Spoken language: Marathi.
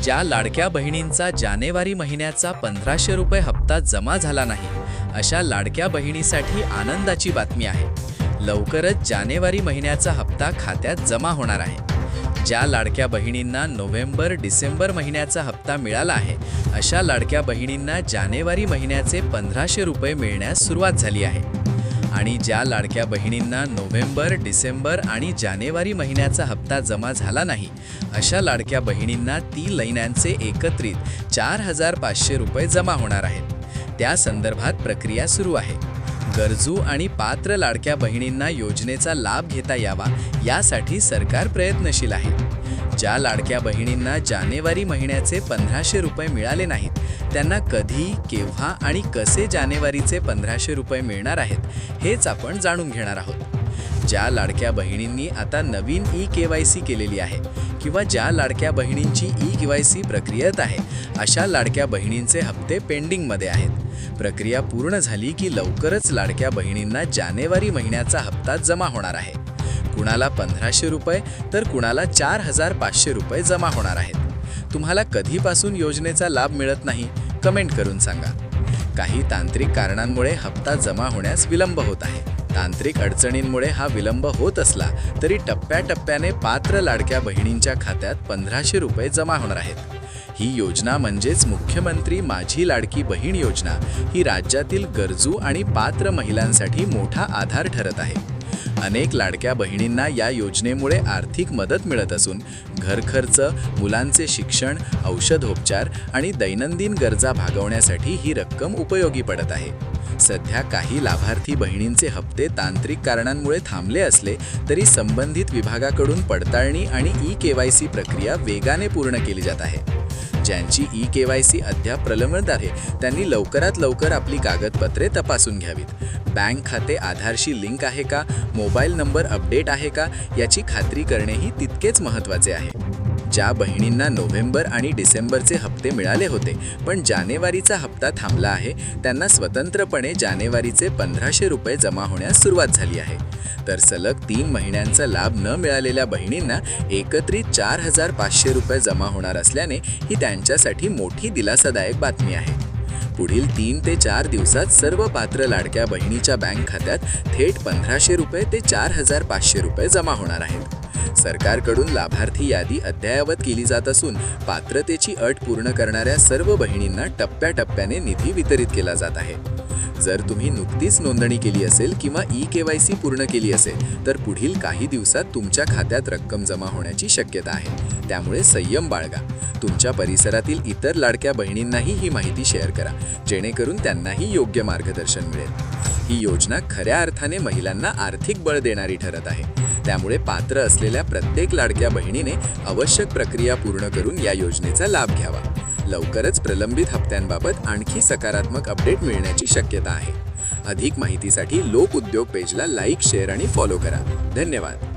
ज्या लाडक्या बहिणींचा जानेवारी महिन्याचा 1500 रुपये हप्ता जमा झाला नाही, अशा लाडक्या बहिणीसाठी आनंदाची बातमी आहे. लवकरच जानेवारी महिन्याचा हप्ता खात्यात जमा होणार आहे. ज्या लाडक्या बहिणींना नोव्हेंबर-डिसेंबर महिन्याचा हप्ता मिळाला आहे, अशा लाडक्या बहिणींना जानेवारी महिन्याचे 1500 रुपये मिळण्यास सुरुवात झाली आहे. आणि ज्या लाडक्या बहिणींना नोव्हेंबर, डिसेंबर आणि जानेवारी महिन्याचा हप्ता जमा झाला नाही, अशा लाडक्या बहिणींना 3 महिन्यांचे एकत्रित 4500 रुपये जमा होणार आहेत. त्या संदर्भात प्रक्रिया सुरू आहे. गरजू आणि पात्र लाडक्या बहिणींना योजनेचा लाभ घेता यावा, यासाठी सरकार प्रयत्नशील आहे. ज्या लाडक्या बहिणींना जानेवारी महिन्याचे 1500 रुपये मिळाले नाहीत, त्यांना कधी, केव्हा आणि कसे जानेवारीचे 1500 रुपये मिळणार आहेत, हेच आपण जाणून घेणार आहोत. ज्या लाडक्या बहिणींनी आता नवीन ई-KYC केलेली आहे किंवा ज्या लाडक्या बहिणींची ई-KYC प्रक्रियेत आहे, अशा लाडक्या बहिणींचे हप्ते पेंडिंगमध्ये आहेत. प्रक्रिया पूर्ण झाली की लवकरच लाडक्या बहिणींना जानेवारी महिन्याचा हप्ता जमा होणार आहे. कुणाला 1500 रुपये तर कुणाला 4500 रुपये जमा होणार आहेत. तुम्हाला कधीपासून योजनेचा लाभ मिळत नाही, कमेंट करून सांगा. काही तांत्रिक कारणांमुळे हप्ता जमा होण्यास विलंब होत आहे. तांत्रिक अडचणींमुळे हा विलंब होत असला तरी टप्प्याटप्प्याने पात्र लाडक्या बहिणींच्या खात्यात 1500 रुपये जमा होणार आहेत. ही योजना म्हणजेच मुख्यमंत्री माझी लाडकी बहीण योजना ही राज्यातील गरजू आणि पात्र महिलांसाठी मोठा आधार ठरत आहे. अनेक लाडक्या बहिणींना या योजनेमुळे आर्थिक मदत मिळत असून घरखर्च, मुलांचे शिक्षण, औषधोपचार आणि दैनंदिन गरजा भागवण्यासाठी ही रक्कम उपयोगी पडत आहे. सध्या काही लाभार्थी बहिणींचे हप्ते तांत्रिक कारणांमुळे थांबले असले तरी संबंधित विभागाकडून पडताळणी आणि ई-KYC प्रक्रिया वेगाने पूर्ण केली जात आहे. ज्यांची ई-KYC अद्याप प्रलंबित आहे, त्यांनी लवकरात लवकर आपली कागदपत्रे तपासून घ्यावीत. बँक खाते आधारशी लिंक आहे का, मोबाईल नंबर अपडेट आहे का, याची खात्री करणेही तितकेच महत्त्वाचे आहे. ज्या बहिणींना नोव्हेंबर आणि डिसेंबरचे हप्ते मिळाले होते पण जानेवारीचा हप्ता थांबला आहे, त्यांना स्वतंत्रपणे जानेवारीचे 1500 रुपये जमा होण्यास सुरुवात झाली आहे. तर सलग 3 महिन्यांचा लाभ न मिळालेल्या बहिणींना एकत्रित 4500 रुपये जमा होणार असल्याने ही त्यांच्यासाठी मोठी दिलासादायक बातमी आहे. पुढील 3 ते 4 दिवसात सर्व पात्र लाडक्या बहिणीच्या बँक खात्यात थेट 1500 रुपये ते 4500 रुपये जमा होणार आहेत. सरकारकडून लाभार्थी यादी अद्ययावत केली जात असून पात्रतेची अट पूर्ण करणाऱ्या सर्व बहिणींना टप्प्याटप्प्याने निधी वितरित केला जात आहे. जर तुम्ही नुकतीच नोंदणी केली असेल किंवा ई-KYC पूर्ण केली असेल तर पुढील काही दिवसात तुमच्या खात्यात रक्कम जमा होण्याची शक्यता आहे. त्यामुळे संयम बाळगा. तुमच्या परिसरातील इतर लाडक्या बहिणींनाही ही माहिती शेअर करा, जेणेकरून त्यांनाही योग्य मार्गदर्शन मिळेल. ही योजना खऱ्या अर्थाने महिलांना आर्थिक बळ देणारी ठरत आहे. त्यामुळे पात्र असलेल्या प्रत्येक लाडक्या बहिणीने आवश्यक प्रक्रिया पूर्ण करून या योजनेचा लाभ घ्यावा. लवकरच प्रलंबित हप्त्यांबाबत आणखी सकारात्मक अपडेट मिळण्याची शक्यता आहे. अधिक माहितीसाठी लोक उद्योग पेजला लाईक, शेअर आणि फॉलो करा. धन्यवाद.